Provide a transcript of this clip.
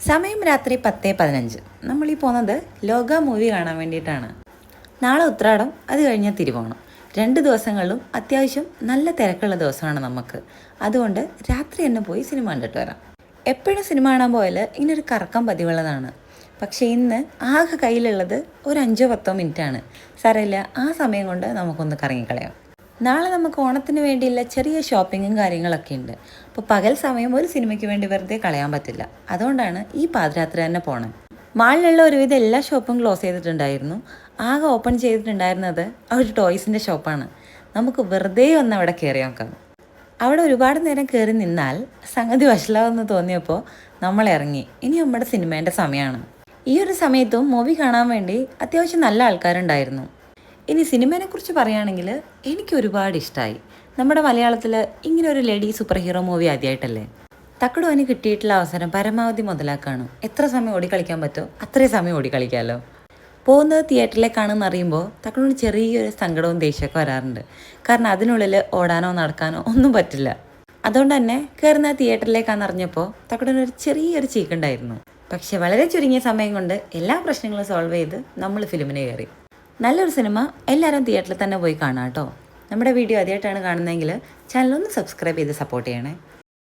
സമയം രാത്രി 10:15. നമ്മളീ പോകുന്നത് ലോക മൂവി കാണാൻ വേണ്ടിയിട്ടാണ്. നാളെ ഉത്രാടം, അത് കഴിഞ്ഞാൽ തിരുവോണം. 2 ദിവസങ്ങളിലും അത്യാവശ്യം നല്ല തിരക്കുള്ള ദിവസമാണ് നമുക്ക്. അതുകൊണ്ട് രാത്രി തന്നെ പോയി സിനിമ കണ്ടിട്ട് വരാം. എപ്പോഴും സിനിമ കാണാൻ പോയാൽ ഇങ്ങനൊരു കറക്കം പതിവുള്ളതാണ്. പക്ഷേ ഇന്ന് ആകെ കയ്യിലുള്ളത് ഒരു 5-10 മിനിറ്റാണ്. സാരമില്ല, ആ സമയം കൊണ്ട് നമുക്കൊന്ന് കറങ്ങിക്കളയാം. നാളെ നമുക്ക് ഓണത്തിന് വേണ്ടിയുള്ള ചെറിയ ഷോപ്പിങ്ങും കാര്യങ്ങളൊക്കെ ഉണ്ട്. അപ്പോൾ പകൽ സമയം ഒരു സിനിമയ്ക്ക് വേണ്ടി വെറുതെ കളയാൻ പറ്റില്ല. അതുകൊണ്ടാണ് ഈ പാതിരാത്രി തന്നെ പോകണം. മാളിലുള്ള ഒരുവിധം എല്ലാ ഷോപ്പും ക്ലോസ് ചെയ്തിട്ടുണ്ടായിരുന്നു. ആകെ ഓപ്പൺ ചെയ്തിട്ടുണ്ടായിരുന്നത് ആ ഒരു ടോയ്സിൻ്റെ ഷോപ്പാണ്. നമുക്ക് വെറുതെ ഒന്ന് അവിടെ കയറി നോക്കാം. അവിടെ ഒരുപാട് നേരം കയറി നിന്നാൽ സംഗതി വഷളാവെന്ന് തോന്നിയപ്പോൾ നമ്മൾ ഇറങ്ങി. ഇനി നമ്മുടെ സിനിമേൻ്റെ സമയമാണ്. ഈ ഒരു സമയത്തും മൂവി കാണാൻ വേണ്ടി അത്യാവശ്യം നല്ല ആൾക്കാരുണ്ടായിരുന്നു. ഇനി സിനിമയെക്കുറിച്ച് പറയുകയാണെങ്കിൽ എനിക്ക് ഒരുപാട് ഇഷ്ടമായി. നമ്മുടെ മലയാളത്തിൽ ഇങ്ങനെ ഒരു ലേഡി സൂപ്പർ ഹീറോ മൂവി ആദ്യമായിട്ടല്ലേ. തക്കടുവിന് കിട്ടിയിട്ടുള്ള അവസരം പരമാവധി മുതലാക്കാണ്. എത്ര സമയം ഓടിക്കളിക്കാൻ പറ്റുമോ അത്രയും സമയം ഓടിക്കളിക്കാമല്ലോ. പോകുന്നത് തിയേറ്ററിലേക്കാണെന്ന് അറിയുമ്പോൾ തക്കടുവിന് ചെറിയൊരു സങ്കടവും ദേഷ്യമൊക്കെ വരാറുണ്ട്. കാരണം അതിനുള്ളിൽ ഓടാനോ നടക്കാനോ ഒന്നും പറ്റില്ല. അതുകൊണ്ട് തന്നെ കയറുന്ന തിയേറ്ററിലേക്കാണെന്ന് അറിഞ്ഞപ്പോൾ തക്കടുവിനൊരു ചെറിയൊരു ചീക്കുണ്ടായിരുന്നു. പക്ഷെ വളരെ ചുരുങ്ങിയ സമയം കൊണ്ട് എല്ലാ പ്രശ്നങ്ങളും സോൾവ് ചെയ്ത് നമ്മൾ ഫിലിമിന് കയറി. നല്ലൊരു സിനിമ, എല്ലാവരും തിയേറ്ററിൽ തന്നെ പോയി കാണാം കേട്ടോ. നമ്മുടെ വീഡിയോ ആദ്യമായിട്ടാണ് കാണുന്നതെങ്കിൽ ചാനലൊന്ന് സബ്സ്ക്രൈബ് ചെയ്ത് സപ്പോർട്ട് ചെയ്യണേ.